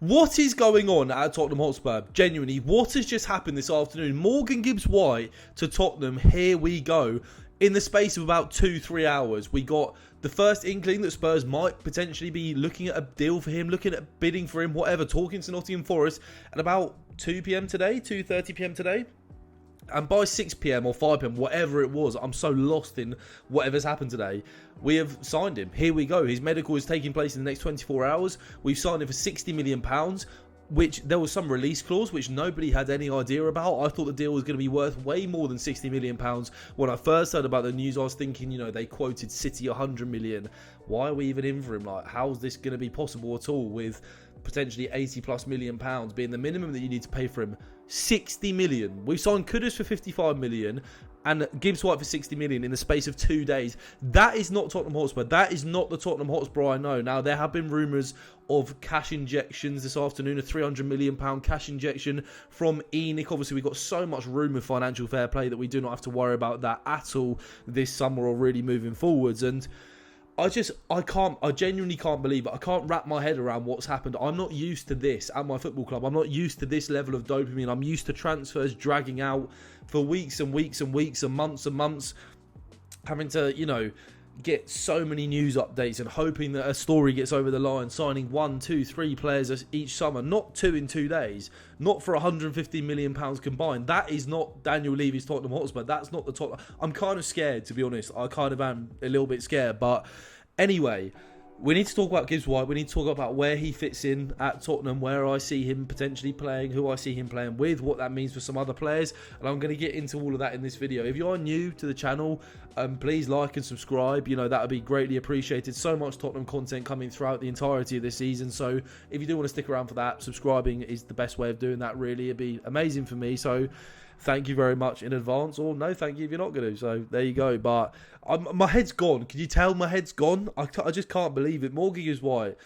What is going on at Tottenham Hotspur? Genuinely, what has just happened this afternoon? Morgan Gibbs-White to Tottenham, here we go. In the space of about 2-3 hours, we got the first inkling that Spurs might potentially be looking at a deal for him, looking at bidding for him, whatever, talking to Nottingham Forest at about 2 p.m. today, 2:30 p.m. today. And by 6 p.m. or 5 p.m, whatever it was, I'm so lost in whatever's happened today, we have signed him. Here we go. His medical is taking place in the next 24 hours. We've signed him for £60 million, which there was some release clause, which nobody had any idea about. I thought the deal was going to be worth way more than £60 million. When I first heard about the news, I was thinking, they quoted City 100 million. Why are we even in for him? Like, how's this going to be possible at all with potentially £80+ million being the minimum that you need to pay for him? 60 million. We've signed Kudus for 55 million and Gibbs-White for 60 million in the space of 2 days. That is not Tottenham Hotspur. That is not the Tottenham Hotspur I know. Now, there have been rumours of cash injections this afternoon, a £300 million cash injection from ENIC. Obviously, we've got so much room with financial fair play that we do not have to worry about that at all this summer or really moving forwards. And I genuinely can't believe it. I can't wrap my head around what's happened. I'm not used to this at my football club. I'm not used to this level of dopamine. I'm used to transfers dragging out for weeks and weeks and weeks and months, having to, get so many news updates and hoping that a story gets over the line, signing 1, 2, 3 players each summer, not 2 in 2 days, not for £150 million combined. That is not Daniel Levy's Tottenham Hotspur. That's not the Tottenham. I'm kind of scared, to be honest. I kind of am a little bit scared, but anyway, we need to talk about Gibbs-White. We need to talk about where he fits in at Tottenham, where I see him potentially playing, who I see him playing with, what that means for some other players. And I'm going to get into all of that in this video. If you are new to the channel, please like and subscribe. That would be greatly appreciated. So much Tottenham content coming throughout the entirety of this season. So if you do want to stick around for that, subscribing is the best way of doing that, really. It'd be amazing for me. So thank you very much in advance, or no thank you if you're not going to. So there you go. But my head's gone. Can you tell my head's gone? I just can't believe it. Morgan Gibbs-White,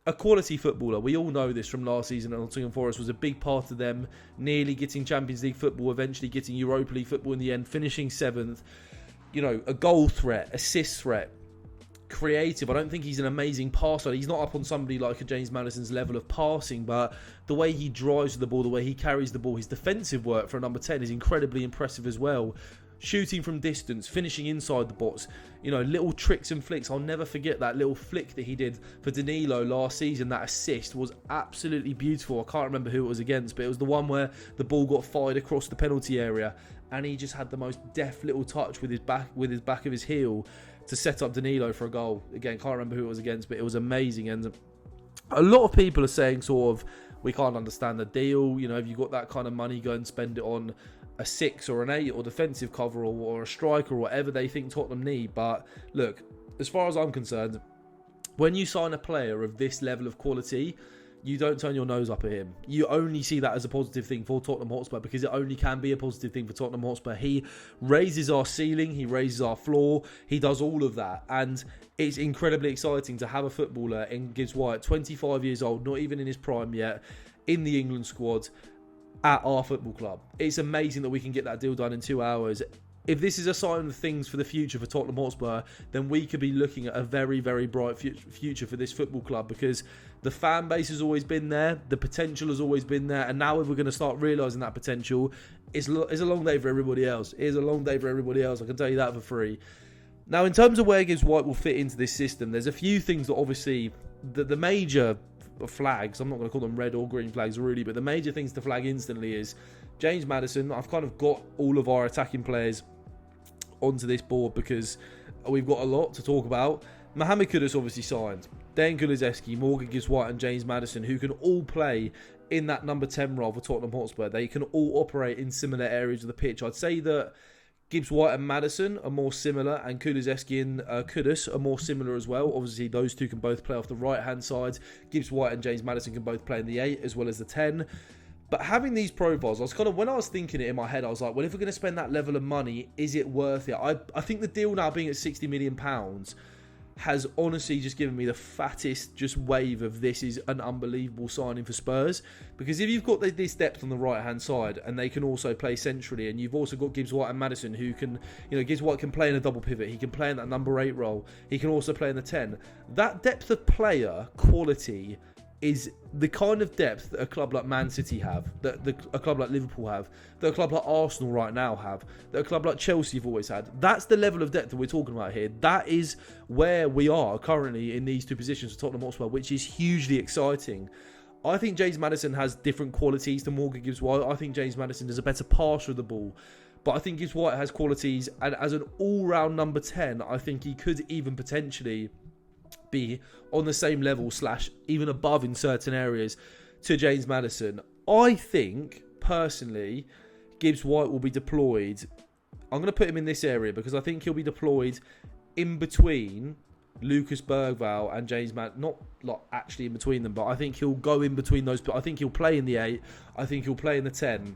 a quality footballer. We all know this from last season at Nottingham Forest, was a big part of them nearly getting Champions League football, eventually getting Europa League football in the end, finishing 7th. A goal threat, assist threat, creative. I don't think he's an amazing passer. He's not up on somebody like a James Maddison's level of passing, but the way he drives the ball, the way he carries the ball, his defensive work for a number 10 is incredibly impressive as well. Shooting from distance, finishing inside the box, little tricks and flicks. I'll never forget that little flick that he did for Danilo last season. That assist was absolutely beautiful. I can't remember who it was against, but it was the one where the ball got fired across the penalty area and he just had the most deft little touch with his back of his heel to set up Danilo for a goal. Again, can't remember who it was against, but it was amazing. And a lot of people are saying we can't understand the deal. If you've got that kind of money, go and spend it on a 6 or an 8 or defensive cover or a striker or whatever they think Tottenham need. But look, as far as I'm concerned, when you sign a player of this level of quality, you don't turn your nose up at him. You only see that as a positive thing for Tottenham Hotspur, because it only can be a positive thing for Tottenham Hotspur. He raises our ceiling, he raises our floor, he does all of that. And it's incredibly exciting to have a footballer in Gibbs-White, 25 years old, not even in his prime yet, in the England squad at our football club. It's amazing that we can get that deal done in 2 hours. If this is a sign of things for the future for Tottenham Hotspur, then we could be looking at a very, very bright future for this football club, because the fan base has always been there, the potential has always been there, and now if we're going to start realising that potential, it's a long day for everybody else. It is a long day for everybody else, I can tell you that for free. Now, in terms of where Gibbs-White will fit into this system, there's a few things that obviously, the major flags, I'm not going to call them red or green flags really, but the major things to flag instantly is James Maddison. I've kind of got all of our attacking players onto this board because we've got a lot to talk about. Mohamed Kudus obviously signed. Dejan Kulusevski, Morgan Gibbs-White and James Maddison, who can all play in that number 10 role for Tottenham Hotspur. They can all operate in similar areas of the pitch. I'd say that Gibbs-White and Maddison are more similar, and Kulusevski and Kudus are more similar as well. Obviously, those two can both play off the right-hand side. Gibbs-White and James Maddison can both play in the 8 as well as the 10. But having these profiles, when I was thinking it in my head, I was like, well, if we're going to spend that level of money, is it worth it? I think the deal now being at £60 million has honestly just given me the fattest just wave of this is an unbelievable signing for Spurs. Because if you've got this depth on the right-hand side and they can also play centrally, and you've also got Gibbs-White and Maddison who can, Gibbs-White can play in a double pivot, he can play in that number 8 role, he can also play in the 10. That depth of player quality is the kind of depth that a club like Man City have, that a club like Liverpool have, that a club like Arsenal right now have, that a club like Chelsea have always had. That's the level of depth that we're talking about here. That is where we are currently in these two positions for Tottenham Hotspur, which is hugely exciting. I think James Maddison has different qualities to Morgan Gibbs-White. I think James Maddison is a better passer of the ball. But I think Gibbs-White has qualities, and as an all-round number 10, I think he could even potentially be on the same level / even above in certain areas to James Maddison. I think, personally, Gibbs-White will be deployed. I'm going to put him in this area because I think he'll be deployed in between Lucas Bergvall and James Maddison. Not like actually in between them, but I think he'll go in between those. But I think he'll play in the 8. I think he'll play in the 10.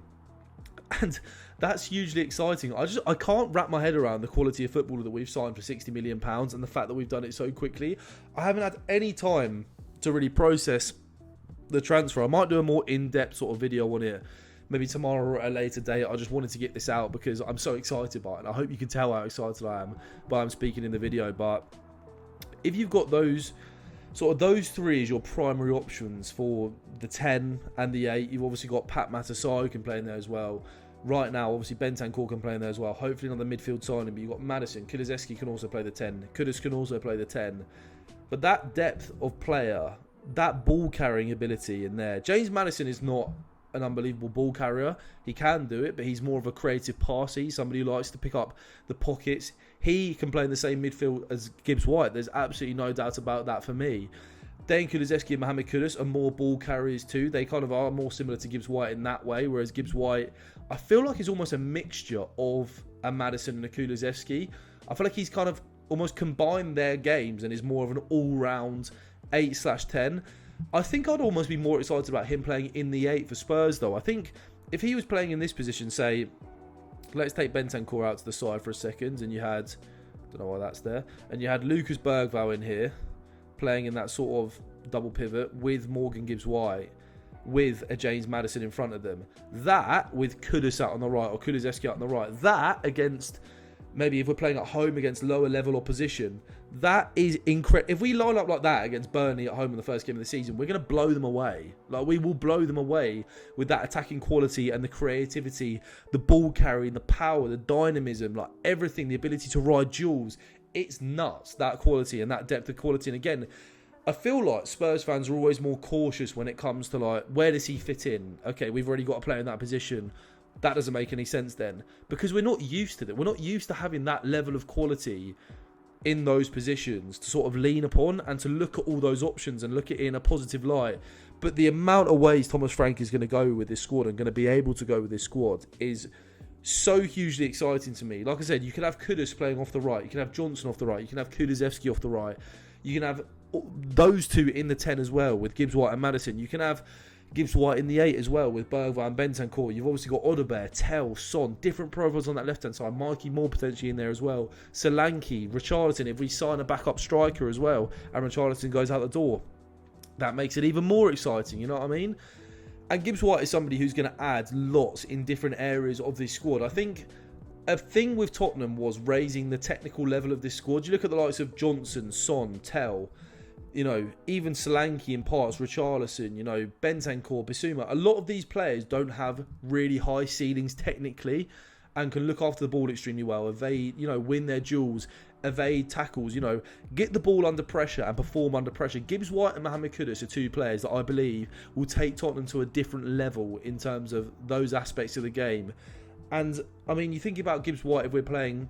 And that's hugely exciting. I can't wrap my head around the quality of footballer that we've signed for £60 million and the fact that we've done it so quickly. I haven't had any time to really process the transfer. I might do a more in-depth sort of video on it maybe tomorrow or at a later date. I just wanted to get this out because I'm so excited by it. And I hope you can tell how excited I am by I'm speaking in the video. But if you've got those three as your primary options for the 10 and the 8, you've obviously got Pat Matasar who can play in there as well. Right now, obviously, Bentancur can play in there as well. Hopefully not the midfield signing, but you've got Maddison. Kulusevski can also play the 10. Kudus can also play the 10. But that depth of player, that ball-carrying ability in there. James Maddison is not an unbelievable ball carrier. He can do it, but he's more of a creative passer. He's somebody who likes to pick up the pockets. He can play in the same midfield as Gibbs-White. There's absolutely no doubt about that for me. Then Kulusevski and Mohamed Kudus are more ball carriers too. They kind of are more similar to Gibbs-White in that way, whereas Gibbs-White, I feel like he's almost a mixture of a Maddison and a Kulusevski. I feel like he's kind of almost combined their games and is more of an all-round 8/10. I think I'd almost be more excited about him playing in the 8 for Spurs though. I think if he was playing in this position, say, let's take Bentancur out to the side for a second, and you had, don't know why that's there, and you had Lucas Bergvall in here, playing in that sort of double pivot with Morgan Gibbs-White, with a James Maddison in front of them. That, with Kudus out on the right, or Kulusevski out on the right, that against, maybe if we're playing at home against lower level opposition, that is incredible. If we line up like that against Burnley at home in the first game of the season, we're going to blow them away. Like, we will blow them away with that attacking quality and the creativity, the ball carrying, the power, the dynamism, like everything, the ability to ride duels. It's nuts, that quality and that depth of quality. And again, I feel like Spurs fans are always more cautious when it comes to, like, where does he fit in? Okay, we've already got a player in that position. That doesn't make any sense then. Because we're not used to that. We're not used to having that level of quality in those positions to sort of lean upon and to look at all those options and look at it in a positive light. But the amount of ways Thomas Frank is going to go with this squad and going to be able to go with this squad is so hugely exciting to me. Like I said, you can have Kudus playing off the right. You can have Johnson off the right. You can have Kulusevski off the right. You can have those two in the 10 as well with Gibbs-White and Maddison. You can have Gibbs-White in the 8 as well with Bergvall and Bentancur. You've obviously got Odegaard, Tell, Son, different profiles on that left-hand side. Mikey Moore potentially in there as well. Solanke, Richarlison, if we sign a backup striker as well and Richarlison goes out the door, that makes it even more exciting, you know what I mean? And Gibbs-White is somebody who's going to add lots in different areas of this squad. I think a thing with Tottenham was raising the technical level of this squad. You look at the likes of Johnson, Son, Tell, you know, even Solanke in parts, Richarlison, you know, Bentancur, Bissouma. A lot of these players don't have really high ceilings technically and can look after the ball extremely well, evade, you know, win their duels, evade tackles, you know, get the ball under pressure and perform under pressure. Gibbs-White and Mohamed Kudus are two players that I believe will take Tottenham to a different level in terms of those aspects of the game. And, I mean, you think about Gibbs-White if we're playing,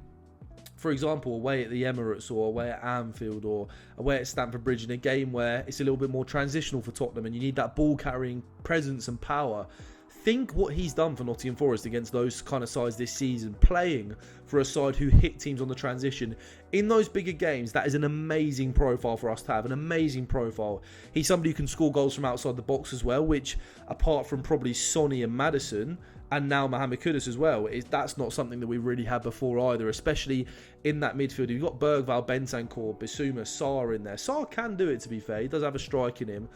for example, away at the Emirates or away at Anfield or away at Stamford Bridge in a game where it's a little bit more transitional for Tottenham and you need that ball-carrying presence and power. Think what he's done for Nottingham Forest against those kind of sides this season, playing for a side who hit teams on the transition. In those bigger games, that is an amazing profile for us to have, an amazing profile. He's somebody who can score goals from outside the box as well, which, apart from probably Sonny and Maddison, and now Mohamed Kudus as well, that's not something that we really had before either, especially in that midfield. You've got Bergvall, Bentancur, Bissouma, Sarr in there. Sarr can do it, to be fair. He does have a strike in him,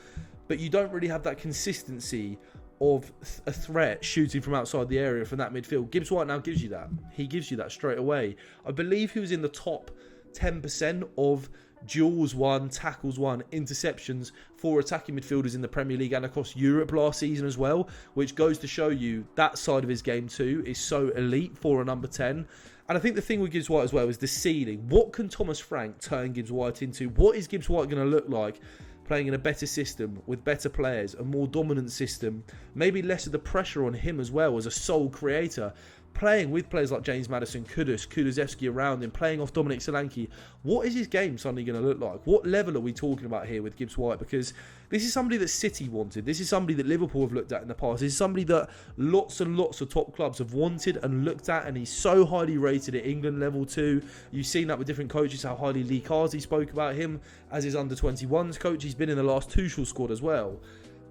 but you don't really have that consistency of a threat shooting from outside the area from that midfield. Gibbs-White now gives you that. He gives you that straight away. I believe he was in the top 10% of duels won, tackles won, interceptions for attacking midfielders in the Premier League and across Europe last season as well, which goes to show you that side of his game too is so elite for a number 10. And I think the thing with Gibbs-White as well is the ceiling. What can Thomas Frank turn Gibbs-White into? What is Gibbs-White going to look like playing in a better system with better players, a more dominant system, maybe less of the pressure on him as well as a sole creator, playing with players like James Maddison, Kulusevski around him, playing off Dominic Solanke? What is his game suddenly going to look like? What level are we talking about here with Gibbs-White? Because this is somebody that City wanted. This is somebody that Liverpool have looked at in the past. This is somebody that lots and lots of top clubs have wanted and looked at, and he's so highly rated at England level too. You've seen that with different coaches, how highly Lee Carsey spoke about him as his under-21s coach. He's been in the last Tuchel squad as well.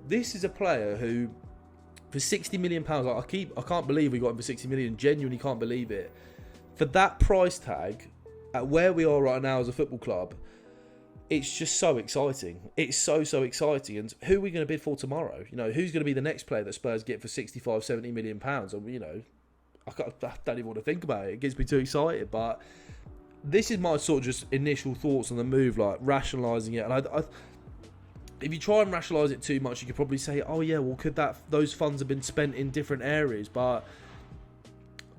This is a player who, for £60 million, I can't believe we got him for 60 million. Genuinely can't believe it. For that price tag, at where we are right now as a football club, it's just so exciting. It's so exciting. And who are we going to bid for tomorrow? You know, who's going to be the next player that Spurs get for 65, 70 million pounds? And, you know, I don't even want to think about it. It gets me too excited. But this is my sort of just initial thoughts on the move, like rationalising it. And if you try and rationalise it too much, you could probably say, oh yeah, well, could those funds have been spent in different areas? But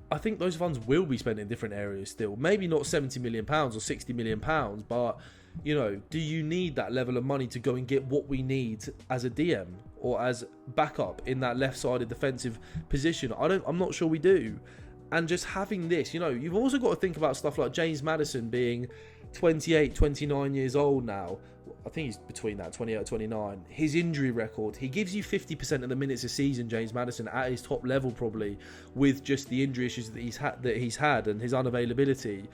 I think those funds will be spent in different areas still. Maybe not £70 million or £60 million, but, you know, do you need that level of money to go and get what we need as a DM or as backup in that left-sided defensive position? I'm not sure we do. And just having this, you know, you've also got to think about stuff like James Maddison being 28, 29 years old now. I think he's between that, 28 or 29. His injury record, he gives you 50% of the minutes a season, James Maddison, at his top level probably, with just the injury issues that he's had and his unavailability.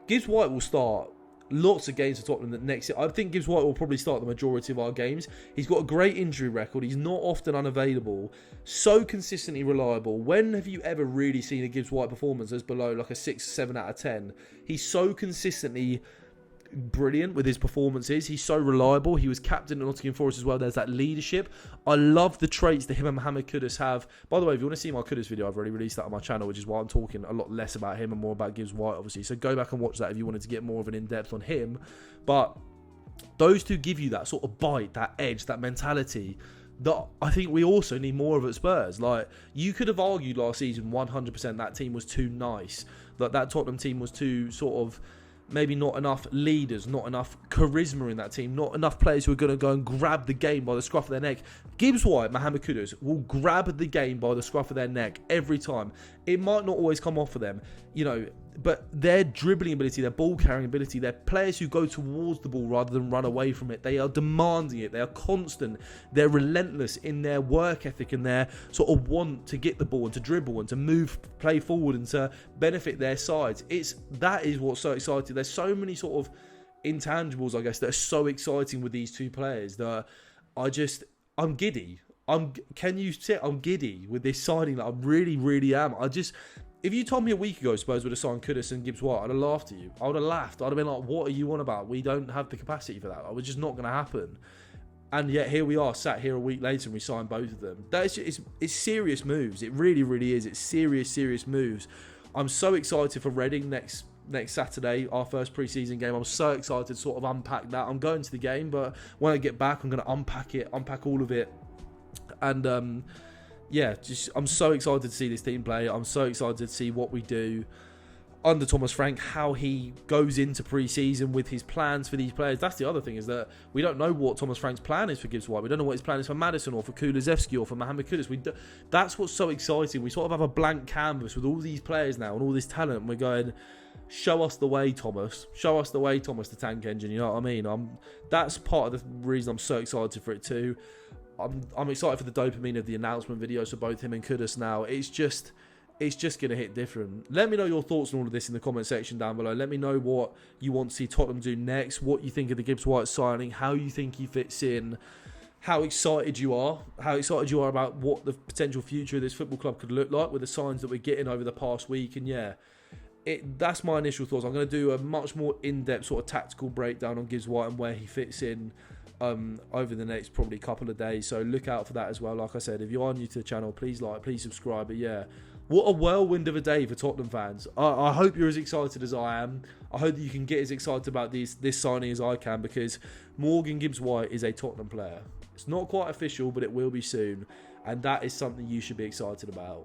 Gibbs-White will start lots of games for Tottenham next year. I think Gibbs-White will probably start the majority of our games. He's got a great injury record. He's not often unavailable. So consistently reliable. When have you ever really seen a Gibbs-White performance that's below like a 6 or 7 out of 10? He's so consistently brilliant with his performances. He's so reliable. He was captain at Nottingham Forest as well. There's that leadership. I love the traits that him and Mohamed Kudus have. By the way, if you want to see my Kudus video, I've already released that on my channel, which is why I'm talking a lot less about him and more about Gibbs-White, obviously. So go back and watch that if you wanted to get more of an in-depth on him. But those two give you that sort of bite, that edge, that mentality that I think we also need more of at Spurs. Like, you could have argued last season 100% that team was too nice, that Tottenham team was too sort of maybe not enough leaders, not enough charisma in that team, not enough players who are going to go and grab the game by the scruff of their neck. Gibbs-White, Mohamed Kudus will grab the game by the scruff of their neck every time. It might not always come off for them, you know, but their dribbling ability, their ball carrying ability, they're players who go towards the ball rather than run away from it. They are demanding it. They are constant. They're relentless in their work ethic and their sort of want to get the ball and to dribble and to move, play forward and to benefit their sides. That is what's so exciting. There's so many sort of intangibles, I guess, that are so exciting with these two players that I'm giddy. Can you say I'm giddy with this signing? That I really, really am. If you told me a week ago Spurs would have signed Kudus and Gibbs-White, I'd have laughed at you. I would have laughed. I'd have been like, what are you on about? We don't have the capacity for that. That was just not going to happen. And yet here we are, sat here a week later and we signed both of them. It's serious moves. It really, really is. It's serious moves. I'm so excited for Reading next Saturday, our first pre-season game. I'm so excited to sort of unpack that. I'm going to the game, but when I get back, I'm going to unpack all of it. And yeah, I'm so excited to see this team play. I'm so excited to see what we do under Thomas Frank, how he goes into pre-season with his plans for these players. That's the other thing, is that we don't know what Thomas Frank's plan is for Gibbs-White. We don't know what his plan is for Maddison or for Kulusevski or for Mohamed Kudus. That's what's so exciting. We sort of have a blank canvas with all these players now and all this talent, and we're going, show us the way, Thomas. Show us the way, Thomas, the tank engine. You know what I mean? That's part of the reason I'm so excited for it too. I'm excited for the dopamine of the announcement videos for both him and Kudus now. It's just going to hit different. Let me know your thoughts on all of this in the comment section down below. Let me know what you want to see Tottenham do next, what you think of the Gibbs-White signing, how you think he fits in, how excited you are about what the potential future of this football club could look like with the signs that we're getting over the past week. And yeah, that's my initial thoughts. I'm going to do a much more in-depth sort of tactical breakdown on Gibbs-White and where he fits in over the next probably couple of days, so look out for that as well. Like I said, if you are new to the channel, please subscribe. But yeah, What a whirlwind of a day for Tottenham fans. I hope you're as excited as I am. I hope that you can get as excited about this signing as I can, because Morgan Gibbs-White is a Tottenham player. It's not quite official, but it will be soon. And that is something you should be excited about.